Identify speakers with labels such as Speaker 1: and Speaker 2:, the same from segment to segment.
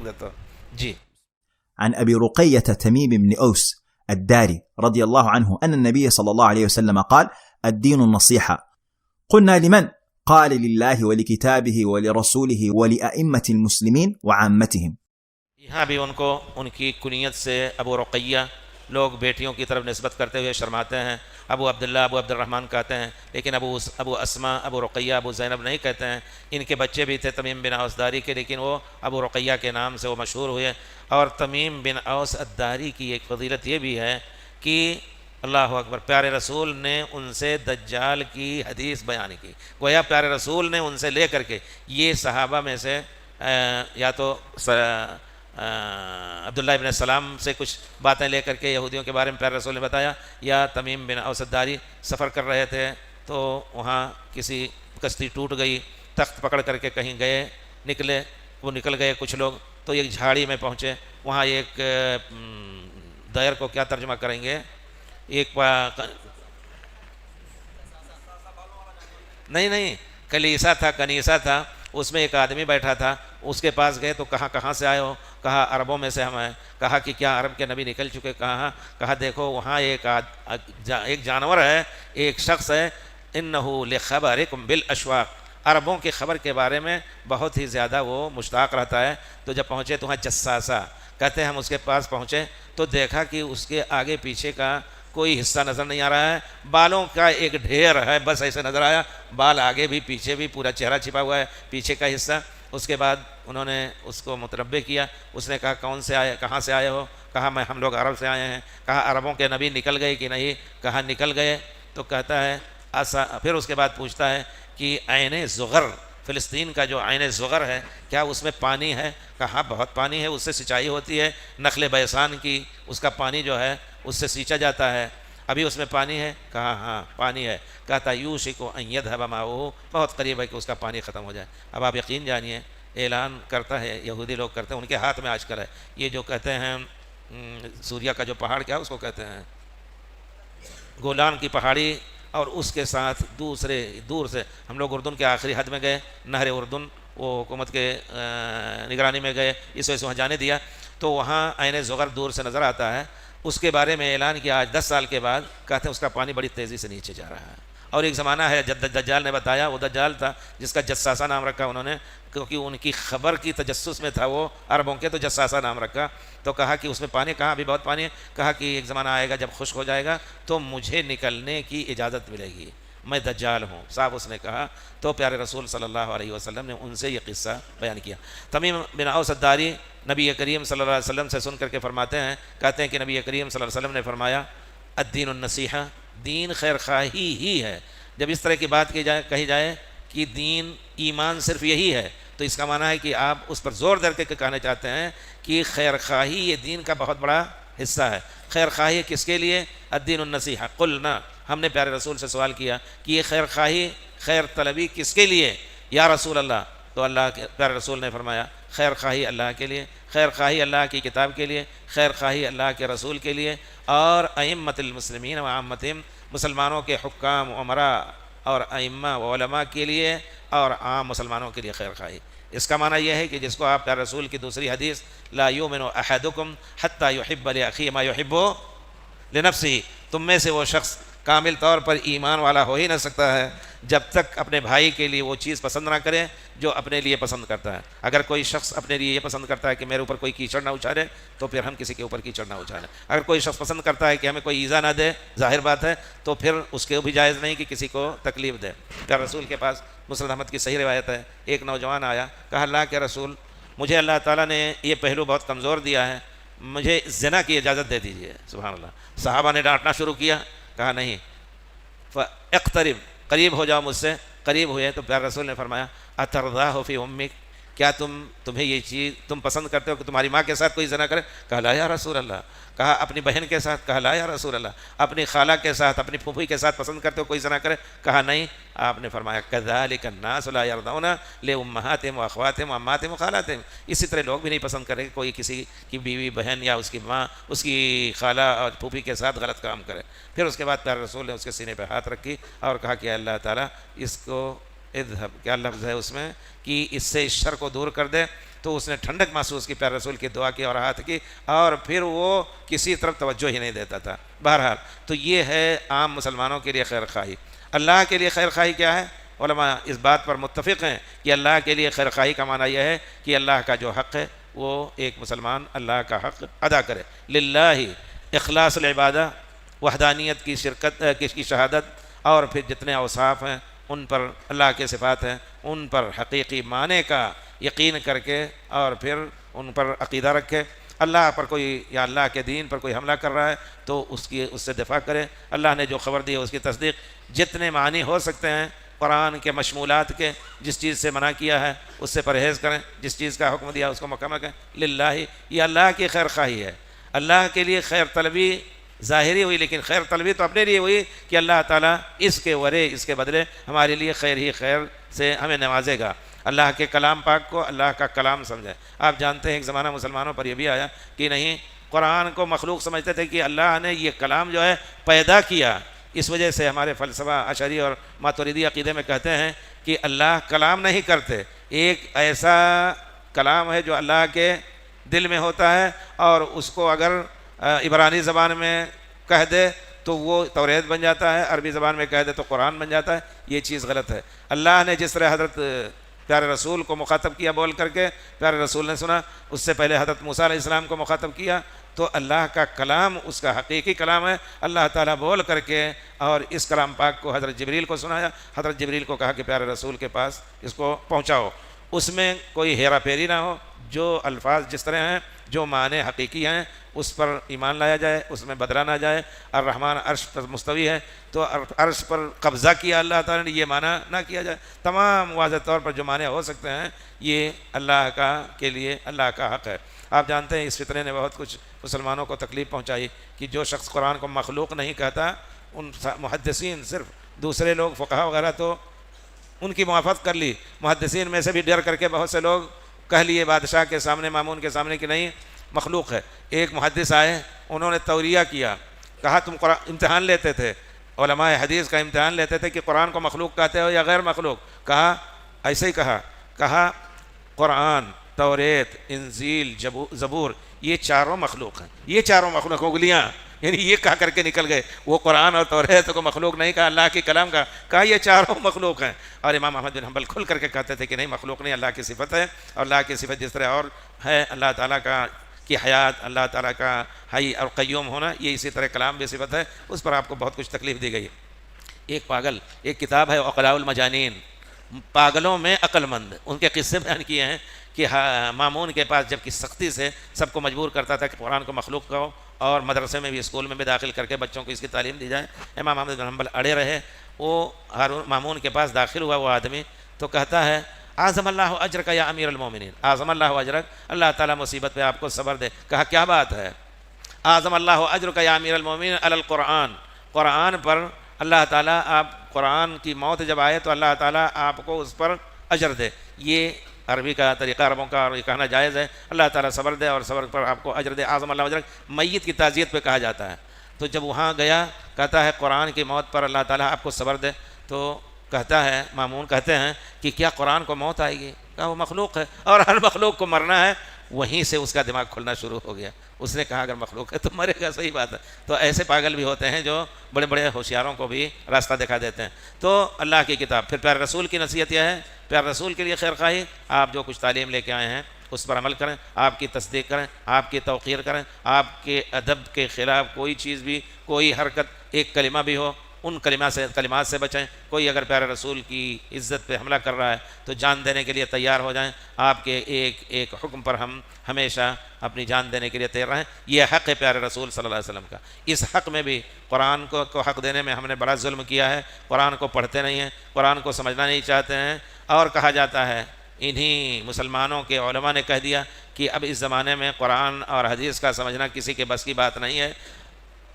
Speaker 1: دیتا ہوں. جی.
Speaker 2: عن أبي رقية تميم بن أوس الداري رضي الله عنه أن النبي صلى الله عليه وسلم قال الدين النصيحة. قلنا لمن؟ قال لله ولكتابه ولرسوله ولأئمة المسلمين وعامتهم.
Speaker 1: یہاں بھی ان کو ان کی کنیت سے ابو رقیہ لوگ بیٹیوں کی طرف نسبت کرتے ہوئے شرماتے ہیں. ابو عبداللہ ابو عبد الرحمن کہتے ہیں، لیکن ابو اسما ابو رقیہ ابو زینب نہیں کہتے ہیں. ان کے بچے بھی تھے تمیم بن اوس داری کے، لیکن وہ ابو رقیہ کے نام سے وہ مشہور ہوئے. اور تمیم بن اوس الداری کی ایک فضیلت یہ بھی ہے کہ اللہ اکبر، پیارے رسول نے ان سے دجال کی حدیث بیان کی. گویا پیارے رسول نے ان سے لے کر کے یہ صحابہ میں سے یا تو عبداللہ ابن السلام سے کچھ باتیں لے کر کے یہودیوں کے بارے میں پیارے رسول نے بتایا، یا تمیم بن اوس الداری سفر کر رہے تھے تو وہاں کسی کشتی ٹوٹ گئی، تخت پکڑ کر کے کہیں گئے، وہ نکل گئے کچھ لوگ، تو ایک جھاڑی میں پہنچے. وہاں ایک دائر کو کیا ترجمہ کریں گے، ایک نہیں کلیسا تھا، کنیسا تھا، اس میں ایک آدمی بیٹھا تھا. اس کے پاس گئے تو کہاں سے آئے ہو؟ کہا عربوں میں سے ہم ہیں. کہا کہ کیا عرب کے نبی نکل چکے؟ کہا دیکھو وہاں ایک جانور ہے، ایک شخص ہے، انہو لخبرکم بالاشواق، عربوں کی خبر کے بارے میں بہت ہی زیادہ وہ مشتاق رہتا ہے. تو جب پہنچے تو وہاں جساسا کہتے ہیں، ہم اس کے پاس پہنچے تو دیکھا کہ اس کے آگے پیچھے کا کوئی حصہ نظر نہیں آ رہا ہے، بالوں کا ایک ڈھیر ہے، بس ایسے نظر آیا، بال آگے بھی پیچھے بھی، پورا چہرہ چھپا ہوا ہے پیچھے کا حصہ. اس کے بعد انہوں نے اس کو متنبع کیا. اس نے کہا کہاں سے آئے ہو؟ کہا ہم لوگ عرب سے آئے ہیں. کہا عربوں کے نبی نکل گئے کہ نہیں؟ کہا نکل گئے. تو کہتا ہے پھر اس کے بعد پوچھتا ہے کہ عین زغر، فلسطین کا جو عین زغر ہے کیا اس میں پانی ہے؟ کہا بہت پانی ہے، اس سے سینچائی ہوتی ہے، نخل بیسان کی اس کا پانی جو ہے اس سے سینچا جاتا ہے. ابھی اس میں پانی ہے؟ کہا ہاں پانی ہے. کہتا یوشک ان یذهب ماؤہ، بہت قریب ہے کہ اس کا پانی ختم ہو جائے. اب آپ یقین جانیے، اعلان کرتا ہے، یہودی لوگ کرتے ہیں، ان کے ہاتھ میں آج کل ہے یہ جو کہتے ہیں سوریا کا جو پہاڑ، کیا اس کو کہتے ہیں، گولان کی پہاڑی، اور اس کے ساتھ دور سے ہم لوگ اردن کے آخری حد میں گئے، نہر اردن، وہ حکومت کے نگرانی میں گئے، اس وجہ سے وہاں جانے دیا. تو وہاں عین زغر دور سے نظر آتا ہے. اس کے بارے میں اعلان کیا آج 10 سال کے بعد، کہتے ہیں اس کا پانی بڑی تیزی سے نیچے جا رہا ہے. اور ایک زمانہ ہے جب دجال نے بتایا، وہ دجال تھا جس کا جساسہ نام رکھا انہوں نے، کیونکہ ان کی خبر کی تجسس میں تھا وہ عربوں کے، تو جساسہ نام رکھا. تو کہا کہ اس میں پانی، کہاں ابھی بہت پانی ہے. کہا کہ ایک زمانہ آئے گا جب خشک ہو جائے گا تو مجھے نکلنے کی اجازت ملے گی، میں دجال ہوں صاحب اس نے کہا. تو پیارے رسول صلی اللہ علیہ وسلم نے ان سے یہ قصہ بیان کیا. تمیم بن اوس الداری نبی کریم صلی اللہ علیہ وسلم سے سن کر کے فرماتے ہیں، کہتے ہیں کہ نبی کریم صلی اللہ علیہ وسلم نے فرمایا الدین النصیحہ، دین خیر خواہی ہی ہے. جب اس طرح کی بات کہی جائے کہ دین ایمان صرف یہی ہے، تو اس کا معنی ہے کہ آپ اس پر زور دے کے کہنا چاہتے ہیں کہ خیر خواہی یہ دین کا بہت بڑا حصہ ہے. خیر خواہی کس کے لیے؟ الدین النصیحہ. قلنا، ہم نے پیارے رسول سے سوال کیا کہ یہ خیر خواہی، خیر طلبی کس کے لیے یا رسول اللہ؟ تو اللہ کے پیارے رسول نے فرمایا خیر خواہی اللہ کے لیے، خیر خواہی اللہ کی کتاب کے لیے، خیر خواہی اللہ کے رسول کے لیے، اور ائمۃ المسلمین و عامتہم، مسلمانوں کے حکام، امراء اور ائمہ و علماء کے لیے، اور عام مسلمانوں کے لیے خیر خواہی. اس کا معنی یہ ہے کہ جس کو آپ پیارے رسول کی دوسری حدیث لا یؤمن احدکم حتی یحب لاخیہ ما یحب لنفسہ، تم میں سے وہ شخص کامل طور پر ایمان والا ہو ہی نہ سکتا ہے جب تک اپنے بھائی کے لیے وہ چیز پسند نہ کرے جو اپنے لیے پسند کرتا ہے. اگر کوئی شخص اپنے لیے یہ پسند کرتا ہے کہ میرے اوپر کوئی کیچڑ نہ اچھالے، تو پھر ہم کسی کے اوپر کیچڑ نہ اچھالیں. اگر کوئی شخص پسند کرتا ہے کہ ہمیں کوئی ایذا نہ دے، ظاہر بات ہے، تو پھر اس کے بھی جائز نہیں کہ کسی کو تکلیف دے. پیارے رسول کے پاس مسند احمد کی صحیح روایت ہے، ایک نوجوان آیا، کہا اللہ کے رسول، مجھے اللہ تعالیٰ نے یہ پہلو بہت کمزور دیا ہے، مجھے زنا کی اجازت دے دیجیے. سبحان اللہ. صحابہ نے ڈانٹنا شروع کیا، کہا نہیں، اقترب، قریب ہو جاؤ مجھ سے. قریب ہوئے تو پیارے رسول نے فرمایا اترضاہ فی امک، کیا تمہیں یہ چیز تم پسند کرتے ہو کہ تمہاری ماں کے ساتھ کوئی زنا کرے؟ کہا لا یا رسول اللہ. کہا اپنی بہن کے ساتھ؟ کہا لا یا رسول اللہ. اپنی خالہ کے ساتھ، اپنی پھوپھی کے ساتھ پسند کرتے ہو کوئی زنا کرے؟ کہا نہیں. آپ نے فرمایا کذالک الناس لا یرضون لامہاتہم واخواتہم وعماتہم وخالاتہم، اسی طرح لوگ بھی نہیں پسند کریں کہ کوئی کسی کی بیوی بہن یا اس کی ماں، اس کی خالہ اور پھوپھی کے ساتھ غلط کام کرے. پھر اس کے بعد پیارے رسول نے اس کے سینے پہ ہاتھ رکھی اور کہا کہ اللہ تعالیٰ اس کو اذهب، کیا لفظ ہے اس میں، کہ اس سے اس شر کو دور کر دے، تو اس نے ٹھنڈک محسوس کی، پیارے رسول کی دعا کی اور ہاتھ کی، اور پھر وہ کسی طرف توجہ ہی نہیں دیتا تھا۔ بہرحال تو یہ ہے عام مسلمانوں کے لیے خیر خواہی۔ اللہ کے لیے خیر خواہی کیا ہے؟ علماء اس بات پر متفق ہیں کہ اللہ کے لیے خیر خواہی کا معنی یہ ہے کہ اللہ کا جو حق ہے وہ ایک مسلمان اللہ کا حق ادا کرے، للہ اخلاص العبادہ، وحدانیت کی شرکت کی شہادت، اور پھر جتنے اوصاف ہیں ان پر، اللہ کے صفات ہیں ان پر حقیقی معنی کا یقین کر کے اور پھر ان پر عقیدہ رکھے۔ اللہ پر کوئی یا اللہ کے دین پر کوئی حملہ کر رہا ہے تو اس سے دفاع کرے، اللہ نے جو خبر دی ہے اس کی تصدیق، جتنے معنی ہو سکتے ہیں قرآن کے مشمولات کے، جس چیز سے منع کیا ہے اس سے پرہیز کریں، جس چیز کا حکم دیا اس کو مکمل کریں، للہ، یہ اللہ کی خیر خواہی ہے۔ اللہ کے لیے خیر طلبی ظاہری ہوئی، لیکن خیر طلبی تو اپنے لیے ہوئی کہ اللہ تعالیٰ اس کے ورے، اس کے بدلے ہمارے لیے خیر ہی خیر سے ہمیں نوازے گا۔ اللہ کے کلام پاک کو اللہ کا کلام سمجھیں۔ آپ جانتے ہیں ایک زمانہ مسلمانوں پر یہ بھی آیا کہ نہیں، قرآن کو مخلوق سمجھتے تھے کہ اللہ نے یہ کلام جو ہے پیدا کیا۔ اس وجہ سے ہمارے فلسفہ اشعری اور ماتریدی عقیدے میں کہتے ہیں کہ اللہ کلام نہیں کرتے، ایک ایسا کلام ہے جو اللہ کے دل میں ہوتا ہے، اور اس کو اگر عبرانی زبان میں کہہ دے تو وہ توریت بن جاتا ہے، عربی زبان میں کہہ دے تو قرآن بن جاتا ہے۔ یہ چیز غلط ہے۔ اللہ نے جس طرح حضرت پیارے رسول کو مخاطب کیا بول کر کے، پیارے رسول نے سنا، اس سے پہلے حضرت موسیٰ علیہ السلام کو مخاطب کیا، تو اللہ کا کلام اس کا حقیقی کلام ہے، اللہ تعالیٰ بول کر کے، اور اس کلام پاک کو حضرت جبریل کو سنایا، حضرت جبریل کو کہا کہ پیارے رسول کے پاس اس کو پہنچاؤ، اس میں کوئی ہیرا پھیری نہ ہو، جو الفاظ جس طرح ہیں، جو معنی حقیقی ہیں اس پر ایمان لایا جائے، اس میں بدلا نہ جائے۔ الرحمن عرش پر مستوی ہے تو عرش پر قبضہ کیا اللہ تعالیٰ نے، یہ معنی نہ کیا جائے۔ تمام واضح طور پر جو معنی ہو سکتے ہیں یہ اللہ کا کے لیے اللہ کا حق ہے۔ آپ جانتے ہیں اس فتنے نے بہت کچھ مسلمانوں کو تکلیف پہنچائی کہ جو شخص قرآن کو مخلوق نہیں کہتا، ان محدثین، صرف دوسرے لوگ فقہاء وغیرہ تو ان کی موافقت کر لی، محدثین میں سے بھی ڈر کر کے بہت سے لوگ کہہ لیے بادشاہ کے سامنے، مامون کے سامنے کہ نہیں مخلوق ہے۔ ایک محدث آئے، انہوں نے توریہ کیا، کہا تم امتحان لیتے تھے، علماء حدیث کا امتحان لیتے تھے کہ قرآن کو مخلوق کہتے ہو یا غیر مخلوق؟ کہا ایسے ہی کہا قرآن، توریت، انجیل، زبور، یہ چاروں مخلوق ہیں، یہ چاروں مخلوق انگلیاں، یعنی یہ کہا کر کے نکل گئے۔ وہ قرآن اور توریت کو مخلوق نہیں کہا، اللہ کے کلام کا کہا یہ چاروں مخلوق ہیں۔ اور امام احمد بن حنبل کھل کر کے کہتے تھے کہ نہیں، مخلوق نہیں، اللہ کی صفت ہے، اور اللہ کی صفت جس طرح اور ہے، اللہ تعالیٰ کا کی حیات، اللہ تعالیٰ کا حی اور قیوم ہونا، یہ اسی طرح کلام بھی صفت ہے، اس پر آپ کو بہت کچھ تکلیف دی گئی۔ ایک پاگل، ایک کتاب ہے عقلاء المجانین، پاگلوں میں عقل مند، ان کے قصے بیان کیے ہیں کہ مامون کے پاس جب کہ سختی سے سب کو مجبور کرتا تھا کہ قرآن کو مخلوق کہو، اور مدرسے میں بھی، اسکول میں بھی داخل کر کے بچوں کو اس کی تعلیم دی جائے، امام احمد بن حنبل اڑے رہے۔ وہ مامون کے پاس داخل ہوا وہ آدمی، تو کہتا ہے اعظم اللہ اجرک یا امیر المومنین، اعظم اللہ اجرک، اللہ تعالیٰ مصیبت پہ آپ کو صبر دے۔ کہا کیا بات ہے؟ اعظم اللہ اجرک یا امیر المومنین علی القرآن، قرآن پر اللہ تعالیٰ، آپ قرآن کی موت جب آئے تو اللہ تعالیٰ آپ کو اس پر اجر دے۔ یہ عربی کا طریقہ، عربوں کا، اور یہ کہنا جائز ہے، اللہ تعالیٰ صبر دے اور صبر پر آپ کو اجر دے۔ اعظم اللہ اجرک میت کی تعزیت پہ کہا جاتا ہے۔ تو جب وہاں گیا، کہتا ہے قرآن کی موت پر اللہ تعالیٰ آپ کو صبر دے، تو کہتا ہے، مامون کہتے ہیں کہ کیا قرآن کو موت آئے گی؟ کہا وہ مخلوق ہے اور ہر مخلوق کو مرنا ہے۔ وہیں سے اس کا دماغ کھلنا شروع ہو گیا، اس نے کہا اگر مخلوق ہے تو مرے گا، صحیح بات ہے۔ تو ایسے پاگل بھی ہوتے ہیں جو بڑے بڑے ہوشیاروں کو بھی راستہ دکھا دیتے ہیں۔ تو اللہ کی کتاب، پھر پیارے رسول کی نصیحت یہ ہے، پیارے رسول کے لیے خیر خواہی، آپ جو کچھ تعلیم لے کے آئے ہیں اس پر عمل کریں، آپ کی تصدیق کریں، آپ کی توقیر کریں، آپ کے ادب کے خلاف کوئی چیز بھی، کوئی حرکت، ایک کلمہ بھی ہو، ان کلمات سے بچیں۔ کوئی اگر پیارے رسول کی عزت پہ حملہ کر رہا ہے تو جان دینے کے لیے تیار ہو جائیں۔ آپ کے ایک ایک حکم پر ہم ہمیشہ اپنی جان دینے کے لیے تیار رہیں۔ یہ حق ہے پیارے رسول صلی اللہ علیہ وسلم کا۔ اس حق میں بھی قرآن کو حق دینے میں ہم نے بڑا ظلم کیا ہے۔ قرآن کو پڑھتے نہیں ہیں، قرآن کو سمجھنا نہیں چاہتے ہیں، اور کہا جاتا ہے انہی مسلمانوں کے علماء نے کہہ دیا کہ اب اس زمانے میں قرآن اور حدیث کا سمجھنا کسی کے بس کی بات نہیں ہے،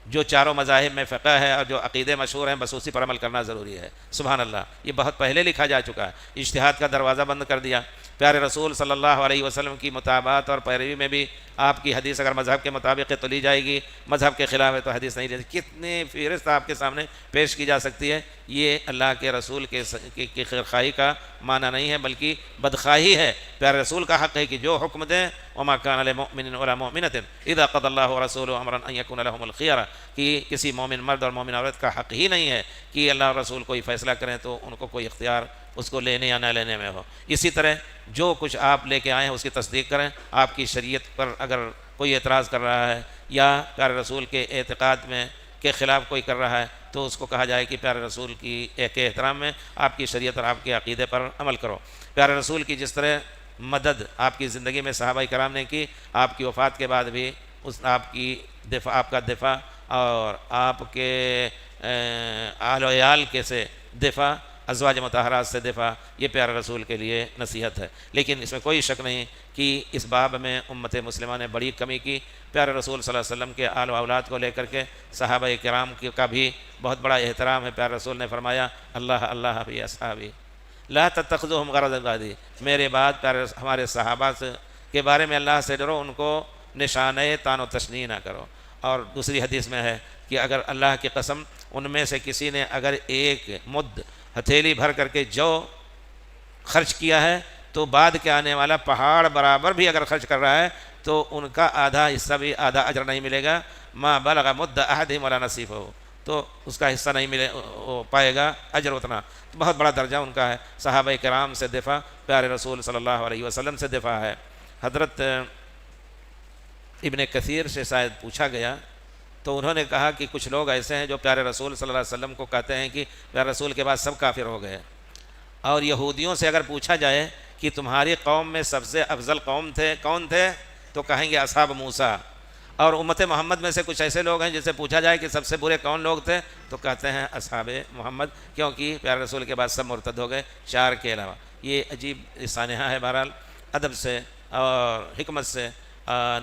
Speaker 1: جو چاروں مذاہب میں فقہ ہے اور جو عقیدے مشہور ہیں بس اسی پر عمل کرنا ضروری ہے۔ سبحان اللہ، یہ بہت پہلے لکھا جا چکا ہے۔ اجتہاد کا دروازہ بند کر دیا۔ پیارے رسول صلی اللہ علیہ وسلم کی متابعت اور پیروی میں بھی آپ کی حدیث اگر مذہب کے مطابق ہے تو لی جائے گی، مذہب کے خلاف ہے تو حدیث نہیں لی جائے گی۔ کتنی فہرست آپ کے سامنے پیش کی جا سکتی ہے۔ یہ اللہ کے رسول کی خیرخواہی کا معنی نہیں ہے، بلکہ بدخواہی ہے۔ پیارے رسول کا حق ہے کہ جو حکم دیں، وما كان لمؤمن ولا مؤمنة اذا قضى الله ورسوله امرا ان يكون لهم الخيرة، کہ کسی مومن مرد اور مومن عورت کا حق ہی نہیں ہے کہ اللہ اور رسول کوئی فیصلہ کریں تو ان کو کوئی اختیار اس کو لینے یا نہ لینے میں ہو۔ اسی طرح جو کچھ آپ لے کے آئے ہیں اس کی تصدیق کریں۔ آپ کی شریعت پر اگر کوئی اعتراض کر رہا ہے یا پیارے رسول کے اعتقاد میں کے خلاف کوئی کر رہا ہے تو اس کو کہا جائے کہ پیارے رسول کی ایک احترام میں آپ کی شریعت اور آپ کے عقیدے پر عمل کرو۔ پیارے رسول کی جس طرح مدد آپ کی زندگی میں صحابہ کرام نے کی، آپ کی وفات کے بعد بھی آپ کا دفاع اور آپ کے آل و عیال کے سے دفاع، ازواج مطہرات سے دفاع، یہ پیارے رسول کے لیے نصیحت ہے۔ لیکن اس میں کوئی شک نہیں کہ اس باب میں امت مسلمہ نے بڑی کمی کی۔ پیارے رسول صلی اللہ علیہ وسلم کے آل و اولاد کو لے کر کے صحابہ کرام کا بھی بہت بڑا احترام ہے۔ پیارے رسول نے فرمایا اللہ اللہ فی اصحابی لا تتخذوہم غرضا بعدی، میرے بعد ہمارے صحابہ کے بارے میں اللہ سے ڈرو، ان کو نشانہ طعن و تشنیع نہ کرو۔ اور دوسری حدیث میں ہے کہ اگر اللہ کی قسم ان میں سے کسی نے اگر ایک مد ہتھیلی بھر کر کے جو خرچ کیا ہے تو بعد کے آنے والا پہاڑ برابر بھی اگر خرچ کر رہا ہے تو ان کا آدھا حصہ بھی آدھا اجر نہیں ملے گا، ما بلغ مد احدہم ولا نصیفہ، تو اس کا حصہ نہیں پائے گا اجر اتنا۔ تو بہت بڑا درجہ ان کا ہے۔ صحابہ کرام سے دفاع، پیارے رسول صلی اللہ علیہ وسلم سے دفاع ہے۔ حضرت ابن کثیر سے شاید پوچھا گیا تو انہوں نے کہا کہ کچھ لوگ ایسے ہیں جو پیارے رسول صلی اللہ علیہ وسلم کو کہتے ہیں کہ پیارے رسول کے بعد سب کافر ہو گئے، اور یہودیوں سے اگر پوچھا جائے کہ تمہاری قوم میں سب سے افضل قوم کون تھے تو کہیں گے اصحاب موسیٰ، اور امت محمد میں سے کچھ ایسے لوگ ہیں جن سے پوچھا جائے کہ سب سے برے کون لوگ تھے تو کہتے ہیں اصحاب محمد، کیونکہ پیارے رسول کے بعد سب مرتد ہو گئے چار کے علاوہ۔ یہ عجیب سانحہ ہے۔ بہرحال ادب سے اور حکمت سے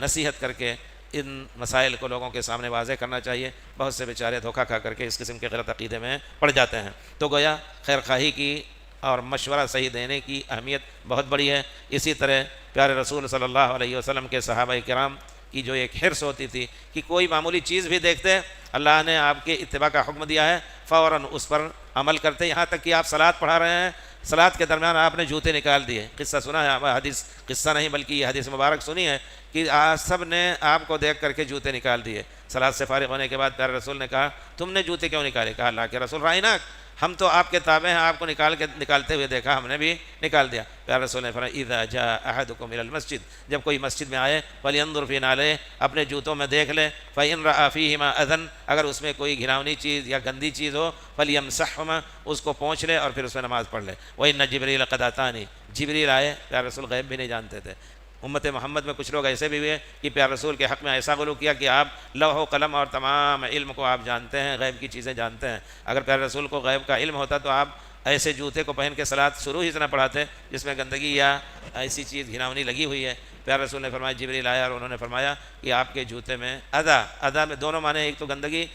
Speaker 1: نصیحت کر کے ان مسائل کو لوگوں کے سامنے واضح کرنا چاہیے۔ بہت سے بیچارے دھوکہ کھا کر کے اس قسم کے غلط عقیدے میں پڑ جاتے ہیں۔ تو گویا خیر خواہی کی اور مشورہ صحیح دینے کی اہمیت بہت بڑی ہے۔ اسی طرح پیارے رسول صلی اللہ علیہ وسلم کے صحابہ کرام کی جو ایک حرص ہوتی تھی کہ کوئی معمولی چیز بھی دیکھتے، اللہ نے آپ کے اتباع کا حکم دیا ہے، فوراً اس پر عمل کرتے۔ یہاں تک کہ آپ صلاۃ پڑھا رہے ہیں، صلاۃ کے درمیان آپ نے جوتے نکال دیے۔ قصہ سنا ہے، حدیث قصہ نہیں بلکہ یہ حدیث مبارک سنی ہے کہ سب نے آپ کو دیکھ کر کے جوتے نکال دیے۔ صلاۃ سے فارغ ہونے کے بعد پیارے رسول نے کہا تم نے جوتے کیوں نکالے؟ کہا اللہ کے رسول رائناک، ہم تو آپ کے تابع ہیں، آپ کو نکالتے ہوئے دیکھا، ہم نے بھی نکال دیا۔ پیارے رسول نے فرمایا اذا جاء احدکم الى المسجد، جب کوئی مسجد میں آئے فلینظر فی نعلیہ، اپنے جوتوں میں دیکھ لے، فإن رأى فیہما اذى، اگر اس میں کوئی گھناؤنی چیز یا گندی چیز ہو فلیمسحہما، اس کو پونچھ لے اور پھر اس میں نماز پڑھ لے۔ وإن جبریل قد اتانی، جبریل آئے۔ پیارے رسول غیب بھی نہیں جانتے تھے۔ امت محمد میں کچھ لوگ ایسے بھی ہوئے کہ پیارے رسول کے حق میں ایسا غلو کیا کہ آپ لوح و قلم اور تمام علم کو آپ جانتے ہیں، غیب کی چیزیں جانتے ہیں۔ اگر پیارے رسول کو غیب کا علم ہوتا تو آپ ایسے جوتے کو پہن کے صلاۃ شروع ہی سے نہ پڑھاتے جس میں گندگی یا ایسی چیز گھناؤنی لگی ہوئی ہے۔ پیارے رسول نے فرمایا جبریل آیا اور انہوں نے فرمایا کہ آپ کے جوتے میں اذا میں دونوں معنی، ایک تو گندگی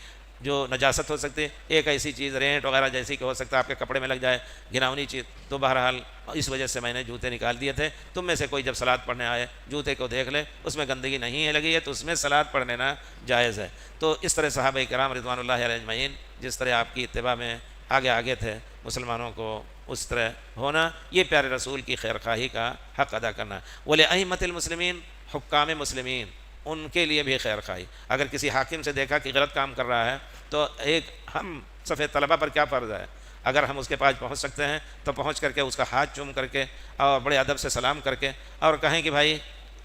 Speaker 1: جو نجاست ہو سکتی ہے، ایک ایسی چیز رینٹ وغیرہ جیسی کہ ہو سکتا ہے آپ کے کپڑے میں لگ جائے، گھناؤنی چیز۔ تو بہرحال اس وجہ سے میں نے جوتے نکال دیے تھے۔ تم میں سے کوئی جب صلاۃ پڑھنے آئے جوتے کو دیکھ لے، اس میں گندگی نہیں ہے لگی ہے تو اس میں صلاۃ پڑھ لینا جائز ہے۔ تو اس طرح صحابہ کرام رضوان اللہ علیہ اجمعین جس طرح آپ کی اتباع میں آگے تھے، مسلمانوں کو اس طرح ہونا، یہ پیارے رسول کی خیر خواہی کا حق ادا کرنا۔ ولأئمۃ المسلمین، حکام مسلمین، ان کے لیے بھی خیر خواہی۔ اگر کسی حاکم سے دیکھا کہ غلط کام کر رہا ہے تو ہم صفحہ طلبہ پر کیا فرض ہے، اگر ہم اس کے پاس پہنچ سکتے ہیں تو پہنچ کر کے اس کا ہاتھ چوم کر کے اور بڑے ادب سے سلام کر کے اور کہیں کہ بھائی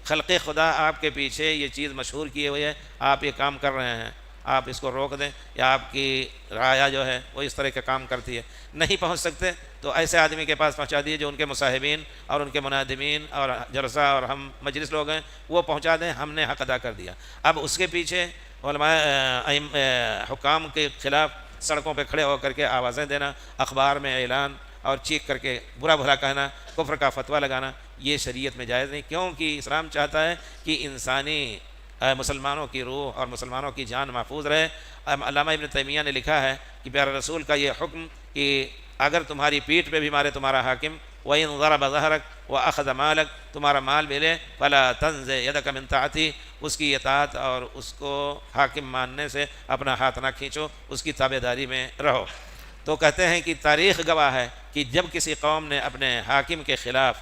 Speaker 1: خلق خدا آپ کے پیچھے یہ چیز مشہور کیے ہوئے ہے، آپ یہ کام کر رہے ہیں، آپ اس کو روک دیں، یا آپ کی رعایا جو ہے وہ اس طرح کا کام کرتی ہے۔ نہیں پہنچ سکتے تو ایسے آدمی کے پاس پہنچا دیے جو ان کے مصاحبین اور ان کے منادمین اور جلسہ اور ہم مجلس لوگ ہیں، وہ پہنچا دیں، ہم نے حق ادا کر دیا۔ اب اس کے پیچھے علماء حکام کے خلاف سڑکوں پہ کھڑے ہو کر کے آوازیں دینا، اخبار میں اعلان اور چیخ کر کے برا بھلا کہنا، کفر کا فتویٰ لگانا، یہ شریعت میں جائز نہیں، کیونکہ اسلام چاہتا ہے کہ انسانی مسلمانوں کی روح اور مسلمانوں کی جان محفوظ رہے۔ علامہ ابن تیمیہ نے لکھا ہے کہ پیارے رسول کا یہ حکم کہ اگر تمہاری پیٹھ پہ بھی مارے تمہارا حاکم، وَإِنْ ضَرَبَ ظَهْرَكَ، وأخذ مالک، تمہارا مال بھی لے، فلا تنزع یدک من طاعتی، اس کی اطاعت اور اس کو حاکم ماننے سے اپنا ہاتھ نہ کھینچو، اس کی تابع داری میں رہو۔ تو کہتے ہیں کہ تاریخ گواہ ہے کہ جب کسی قوم نے اپنے حاکم کے خلاف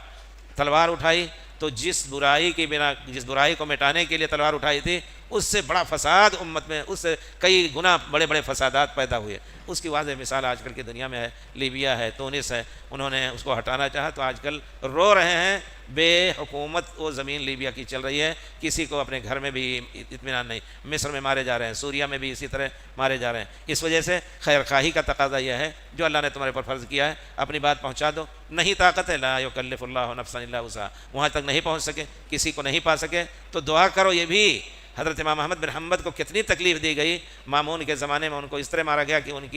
Speaker 1: تلوار اٹھائی تو جس برائی کو مٹانے کے لیے تلوار اٹھائی تھی، اس سے بڑا فساد امت میں، اس سے کئی گنا بڑے بڑے فسادات پیدا ہوئے۔ اس کی واضح مثال آج کل کی دنیا میں ہے، لیبیا ہے، تونس ہے، انہوں نے اس کو ہٹانا چاہا تو آج کل رو رہے ہیں، بے حکومت وہ زمین لیبیا کی چل رہی ہے، کسی کو اپنے گھر میں بھی اطمینان نہیں، مصر میں مارے جا رہے ہیں، سوریا میں بھی اسی طرح مارے جا رہے ہیں۔ اس وجہ سے خیر خواہی کا تقاضا یہ ہے، جو اللہ نے تمہارے پر فرض کیا ہے اپنی بات پہنچا دو، نہیں طاقت ہے، لا یکلف اللہ نفسا الا وسعہا، وہاں تک نہیں پہنچ سکے، کسی کو نہیں پا سکے تو دعا کرو۔ یہ بھی حضرت امام احمد بن حنبل کو کتنی تکلیف دی گئی، مامون کے زمانے میں ان کو اس طرح مارا گیا کہ ان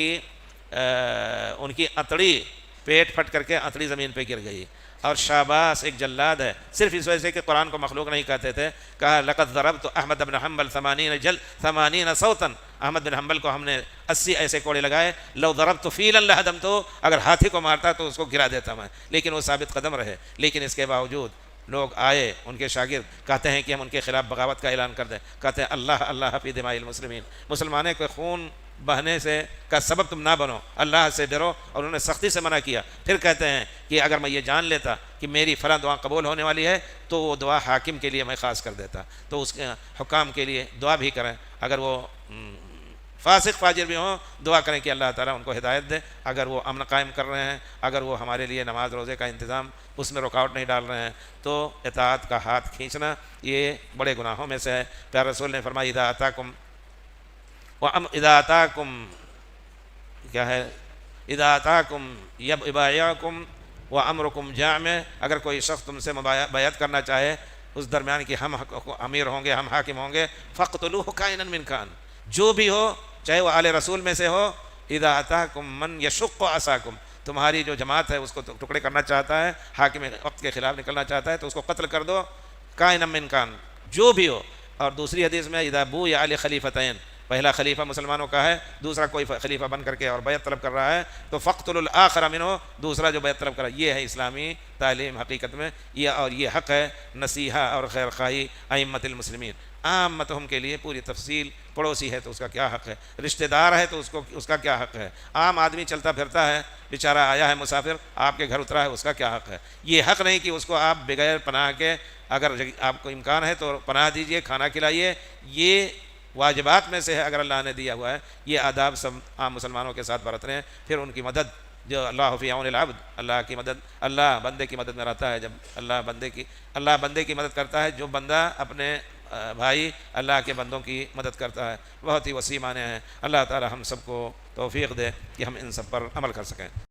Speaker 1: کی اتڑی پیٹ پھٹ کر کے اتڑی زمین پہ گر گئی۔ اور شاباس ایک جلاد ہے، صرف اس وجہ سے کہ قرآن کو مخلوق نہیں کہتے تھے، کہا لقد ضربت احمد بن حنبل 80 صوتا، احمد بن حنبل کو ہم نے 80 ایسے کوڑے لگائے، لو ضربت فیلا لہدمتہ، اگر ہاتھی کو مارتا تو اس کو گرا دیتا میں، لیکن وہ ثابت قدم رہے۔ لیکن اس کے باوجود لوگ آئے، ان کے شاگرد کہتے ہیں کہ ہم ان کے خلاف بغاوت کا اعلان کر دیں، کہتے ہیں اللہ اللہ فی دماء المسلمین، مسلمانوں کے خون بہنے سے کا سبب تم نہ بنو، اللہ سے ڈرو، اور انہوں نے سختی سے منع کیا۔ پھر کہتے ہیں کہ اگر میں یہ جان لیتا کہ میری فلاں دعا قبول ہونے والی ہے تو وہ دعا حاکم کے لیے میں خاص کر دیتا، تو اس کے حکام کے لیے دعا بھی کریں، اگر وہ فاسق فاجر بھی ہوں دعا کریں کہ اللہ تعالیٰ ان کو ہدایت دے، اگر وہ امن قائم کر رہے ہیں، اگر وہ ہمارے لیے نماز روزے کا انتظام اس میں رکاوٹ نہیں ڈال رہے ہیں، تو اطاعت کا ہاتھ کھینچنا یہ بڑے گناہوں میں سے ہے۔ پیارے رسول نے فرمایا اذا اتاکم یبایعکم وامرکم جامع، اگر کوئی شخص تم سے بیعت کرنا چاہے اس درمیان کہ ہم امیر ہوں گے، ہم حاکم ہوں گے، فاقتلوہ کائنا من کان، جو بھی ہو چاہے وہ آل رسول میں سے ہو، اذا اتاکم من یشق عصاکم، تمہاری جو جماعت ہے اس کو ٹکڑے کرنا چاہتا ہے، حاکم وقت کے خلاف نکلنا چاہتا ہے تو اس کو قتل کر دو، کائنا من کان، جو بھی ہو۔ اور دوسری حدیث میں اذا بوئع علی خلیفتین، پہلا خلیفہ مسلمانوں کا ہے، دوسرا کوئی خلیفہ بن کر کے اور بیعت طلب کر رہا ہے تو فقتل الآخر منہ، دوسرا جو بیعت طلب کر رہا ہے۔ یہ ہے اسلامی تعلیم حقیقت میں، اور یہ حق ہے نصیحہ اور خیر خواہی ائمۃ المسلمین عامتہم کے لیے پوری تفصیل۔ پڑوسی ہے تو اس کا کیا حق ہے، رشتہ دار ہے تو اس کا کیا حق ہے، عام آدمی چلتا پھرتا ہے بیچارہ آیا ہے مسافر آپ کے گھر اترا ہے، اس کا کیا حق ہے۔ یہ حق نہیں کہ اس کو آپ بغیر پناہ کے، اگر آپ کو امکان ہے تو پناہ دیجئے، کھانا کھلائیے، یہ واجبات میں سے ہے اگر اللہ نے دیا ہوا ہے۔ یہ آداب سب عام مسلمانوں کے ساتھ برت رہے ہیں۔ پھر ان کی مدد، جو اللہ فی عون العبد، اللہ کی مدد، اللہ بندے کی مدد میں رہتا ہے، جب اللہ بندے کی مدد کرتا ہے، جو بندہ اپنے بھائی اللہ کے بندوں کی مدد کرتا ہے۔ بہت ہی وسیع معنی ہیں۔ اللہ تعالی ہم سب کو توفیق دے کہ ہم ان سب پر عمل کر سکیں۔